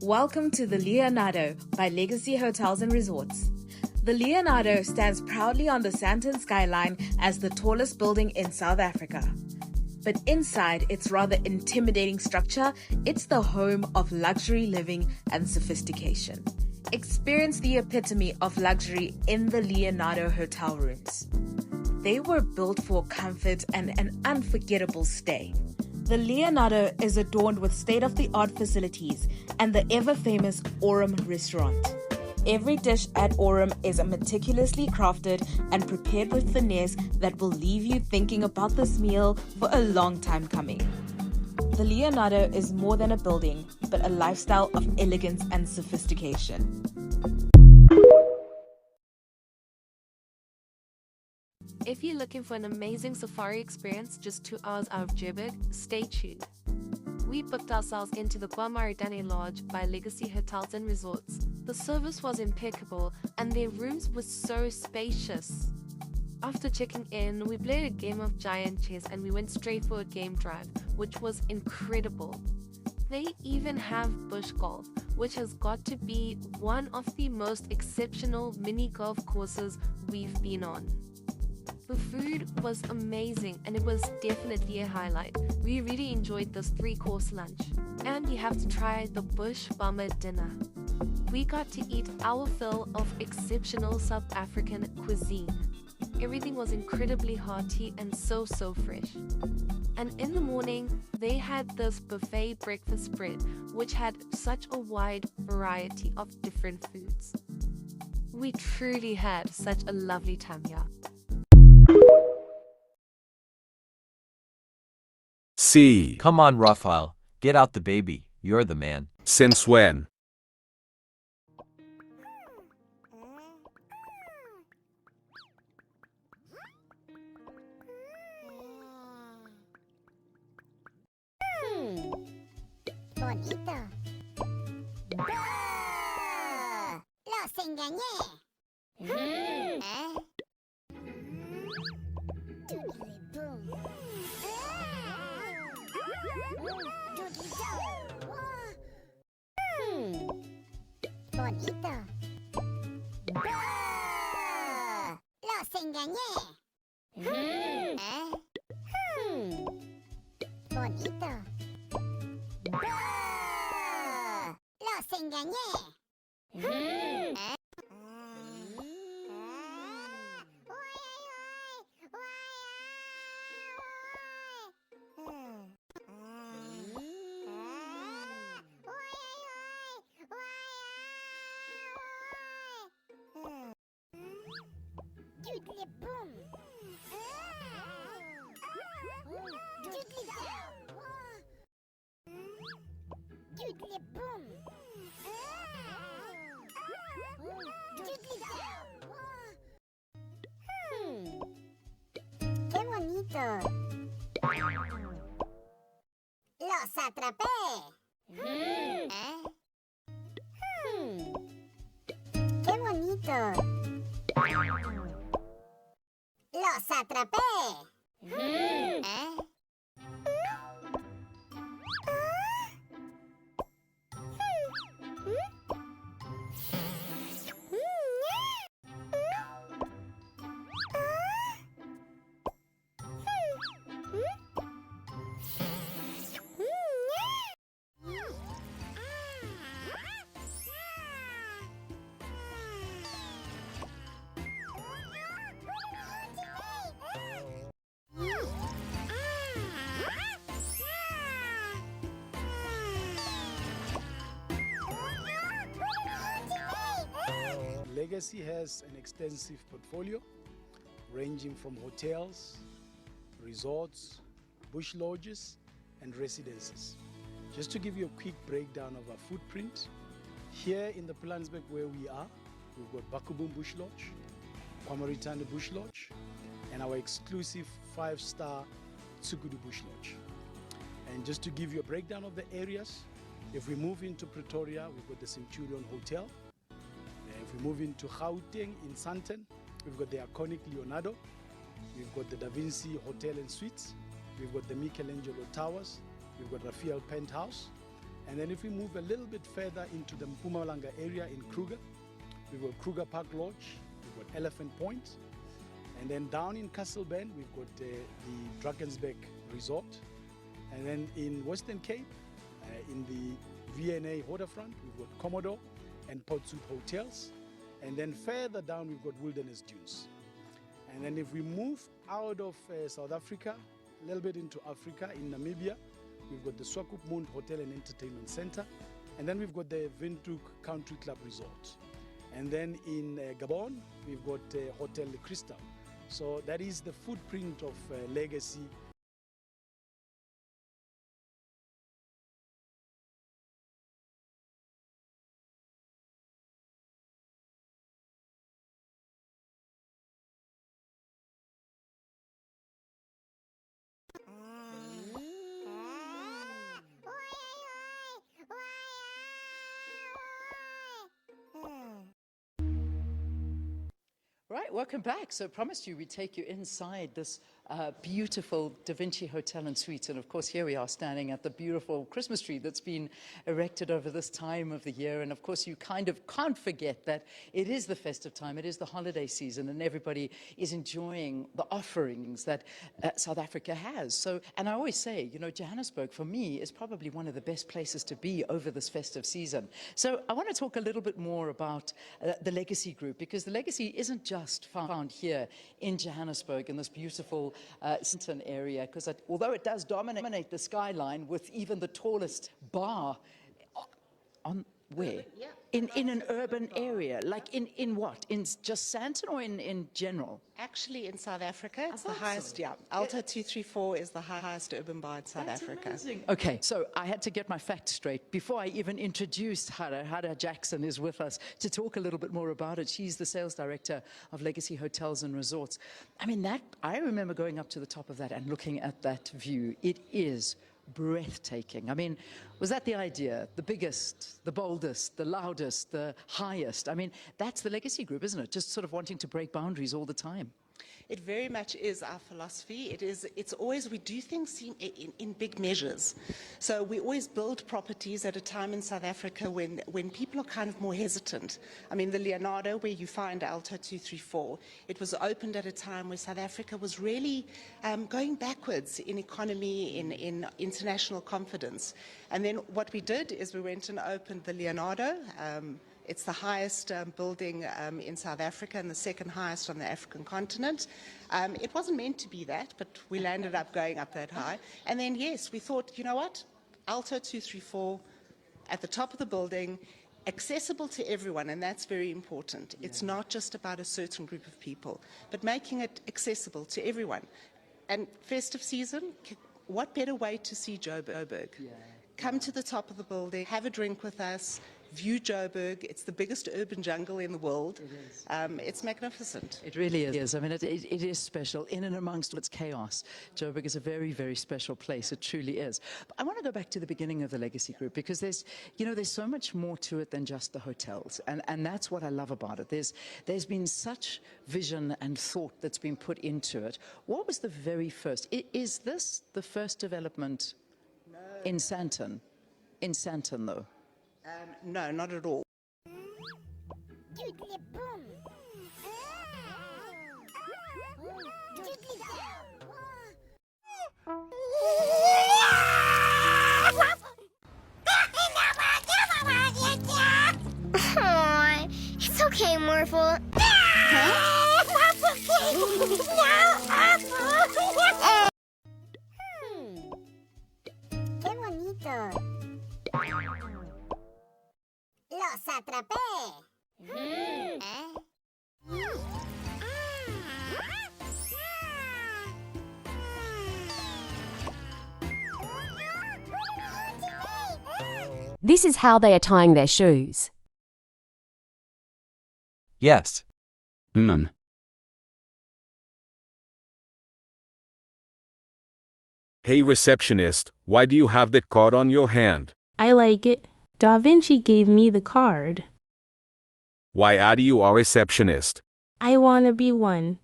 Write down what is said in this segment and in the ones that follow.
Welcome to the Leonardo by Legacy Hotels and Resorts. The Leonardo stands proudly on the Sandton skyline as the tallest building in South Africa. But inside its rather intimidating structure, it's the home of luxury living and sophistication. Experience the epitome of luxury in the Leonardo hotel rooms. They were built for comfort and an unforgettable stay. The Leonardo is adorned with state-of-the-art facilities and the ever-famous Aurum restaurant. Every dish at Aurum is meticulously crafted and prepared with finesse that will leave you thinking about this meal for a long time coming. The Leonardo is more than a building, but a lifestyle of elegance and sophistication. If you're looking for an amazing safari experience just 2 hours out of Joburg, stay tuned. We booked ourselves into the Guamaridane Lodge by Legacy Hotels and Resorts. The service was impeccable and their rooms were so spacious. After checking in, we played a game of giant chess and we went straight for a game drive, which was incredible. They even have bush golf, which has got to be one of the most exceptional mini golf courses we've been on. The food was amazing and it was definitely a highlight. We really enjoyed this 3-course lunch. And you have to try the bush bomber dinner. We got to eat our fill of exceptional South African cuisine. Everything was incredibly hearty and so fresh. And in the morning, they had this buffet breakfast spread, which had such a wide variety of different foods. We truly had such a lovely time here. C. Come on, Raphael. Get out the baby. You're the man. Since when? Bonito. Los engañé. Bonito. Los engañé. Bonito. Los engañé. Doodly boom. Doodly down. Doodly boom. Doodly down. ¡Qué bonito! ¡Los atrapé! ¡Qué bonito! ¡Los atrapé! Legacy has an extensive portfolio ranging from hotels, resorts, bush lodges, and residences. Just to give you a quick breakdown of our footprint, here in the Pilanesberg where we are, we've got Bakubum Bush Lodge, Guamaridane Bush Lodge, and our exclusive 5-star Tsukudu Bush Lodge. And just to give you a breakdown of the areas, if we move into Pretoria, we've got the Centurion Hotel. If we move into Gauteng in Sandton, we've got the iconic Leonardo. We've got the Da Vinci Hotel and Suites. We've got the Michelangelo Towers. We've got Raphael Penthouse. And then if we move a little bit further into the Mpumalanga area in Kruger, we've got Kruger Park Lodge, we've got Elephant Point. And then down in Castle Bend, we've got the Drakensberg Resort. And then in Western Cape, in the V&A waterfront, we've got Commodore and Port Soup Hotels. And then further down, we've got Wilderness Dunes. And then if we move out of South Africa, a little bit into Africa, in Namibia, we've got the Swakopmund Hotel and Entertainment Center. And then we've got the Windhoek Country Club Resort. And then in Gabon, we've got Hotel Le Crystal. So that is the footprint of Legacy. Right, welcome back. So I promised you we'd take you inside this beautiful Da Vinci Hotel and Suites. And of course, here we are standing at the beautiful Christmas tree that's been erected over this time of the year. And of course, you kind of can't forget that it is the festive time, it is the holiday season, and everybody is enjoying the offerings that South Africa has. So, and I always say, you know, Johannesburg for me is probably one of the best places to be over this festive season. So I want to talk a little bit more about the Legacy Group, because the Legacy isn't just found here in Johannesburg in this beautiful Sandton area, because although it does dominate the skyline with even the tallest bar on where? Yeah. In an urban area, like in what? In just Sandton or in general? Actually, in South Africa, it's the highest, yeah. Alta 234 is the highest urban bar in South Africa. Amazing. Okay, so I had to get my facts straight. Before I even introduced Hara Jackson is with us to talk a little bit more about it. She's the sales director of Legacy Hotels and Resorts. I mean, I remember going up to the top of that and looking at that view. It is breathtaking. I mean, was that the idea? The biggest, the boldest, the loudest, the highest? I mean, that's the Legacy Group, isn't it? Just sort of wanting to break boundaries all the time. It very much is our philosophy. It's always, we do things in big measures. So we always build properties at a time in South Africa when people are kind of more hesitant. I mean, the Leonardo, where you find Alta 234, it was opened at a time where South Africa was really going backwards in economy, in international confidence. And then what we did is we went and opened the Leonardo. It's the highest building in South Africa and the second highest on the African continent. It wasn't meant to be that, but we landed up going up that high. And then, yes, we thought, you know what? Alto 234 at the top of the building, accessible to everyone, and that's very important. Yeah. It's not just about a certain group of people, but making it accessible to everyone. And festive season, what better way to see Joburg? Yeah. Come to the top of the building, have a drink with us, view Joburg. It's the biggest urban jungle in the world. It is. It's magnificent. It really is. I mean, it is special. In and amongst its chaos, Joburg is a very, very special place. It truly is. But I want to go back to the beginning of the Legacy Group, because there's so much more to it than just the hotels. And that's what I love about it. There's been such vision and thought that's been put into it. What was the very first? Is this the first development in Sandton? In Sandton, though? No, not at all. It's okay, Morphle. ¡Qué bonito! ¡Los atrapé! This is how they are tying their shoes. Yes. Hey receptionist, why do you have that card on your hand? I like it. Da Vinci gave me the card. Why are you a receptionist? I want to be one.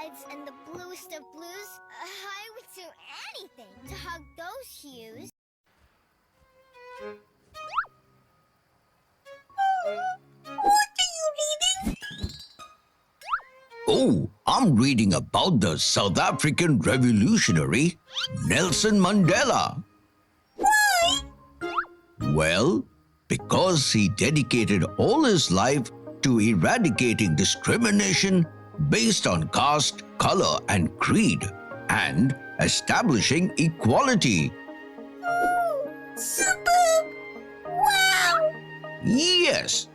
skies and the bluest of blues, I would do anything to hug those hues. Oh, I'm reading about the South African revolutionary Nelson Mandela. Why? Well, because he dedicated all his life to eradicating discrimination based on caste, color, and creed, and establishing equality. Oh, super! Wow! Yes.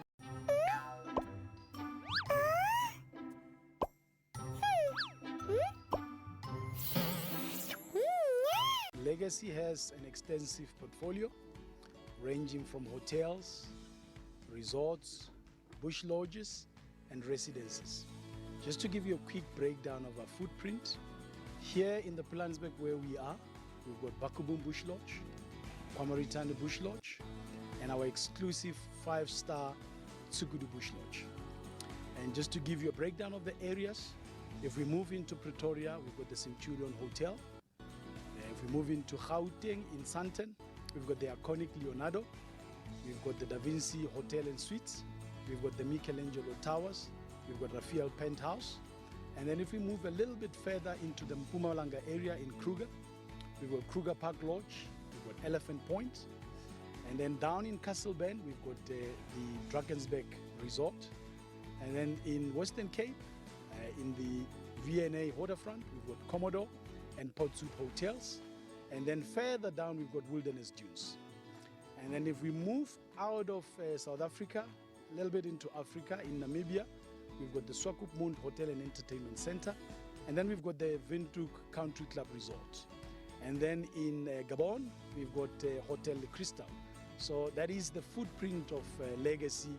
Legacy has an extensive portfolio ranging from hotels, resorts, bush lodges, and residences. Just to give you a quick breakdown of our footprint, here in the Pilanesberg where we are, we've got Bakubum Bush Lodge, Kwamaritane Bush Lodge, and our exclusive 5-star Tsukudu Bush Lodge. And just to give you a breakdown of the areas, if we move into Pretoria, we've got the Centurion Hotel. If we move into Gauteng in Sandton, we've got the iconic Leonardo. We've got the Da Vinci Hotel and Suites. We've got the Michelangelo Towers. We've got Raphael Penthouse. And then if we move a little bit further into the Mpumalanga area in Kruger, we've got Kruger Park Lodge. We've got Elephant Point. And then down in Castleben, we've got the Drakensberg Resort. And then in Western Cape, in the V&A waterfront, we've got Commodore and Portsmouth Hotels. And then further down, we've got Wilderness Dunes. And then if we move out of South Africa, a little bit into Africa, in Namibia, we've got the Swakopmund Hotel and Entertainment Center. And then we've got the Windhoek Country Club Resort. And then in Gabon, we've got Hotel Crystal. So that is the footprint of Legacy.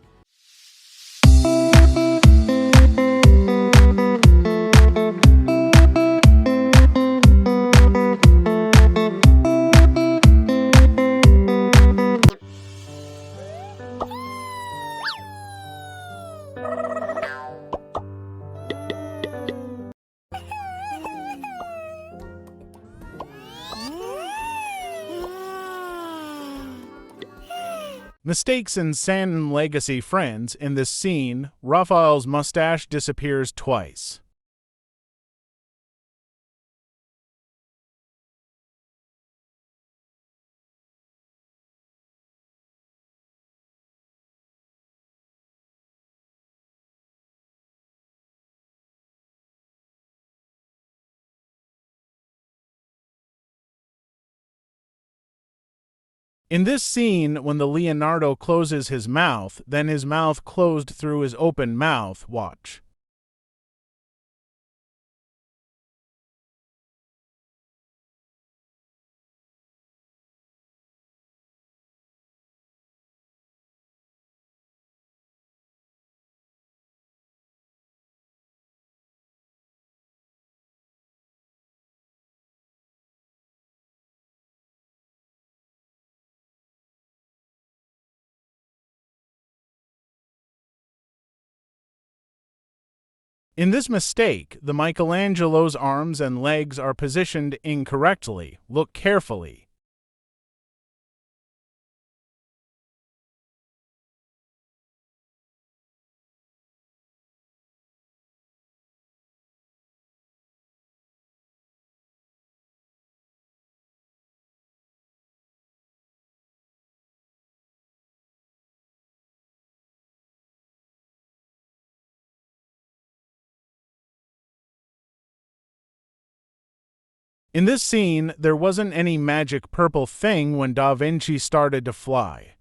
Mistakes in Sandton Legacy Friends. In this scene, Raphael's mustache disappears twice. In this scene, when the Leonardo closes his mouth, then his mouth closed through his open mouth. Watch. In this mistake, the Michelangelo's arms and legs are positioned incorrectly. Look carefully. In this scene, there wasn't any magic purple thing when Da Vinci started to fly.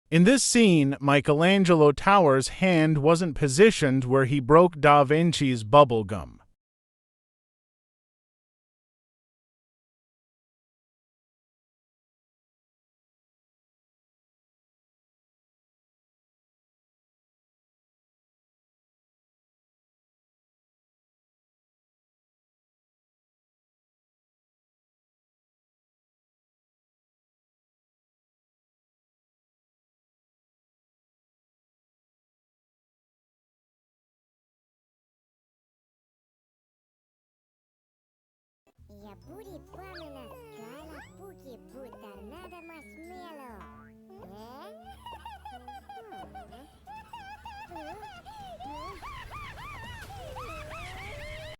In this scene, Michelangelo Tower's hand wasn't positioned where he broke Da Vinci's bubble gum. Я будет пламя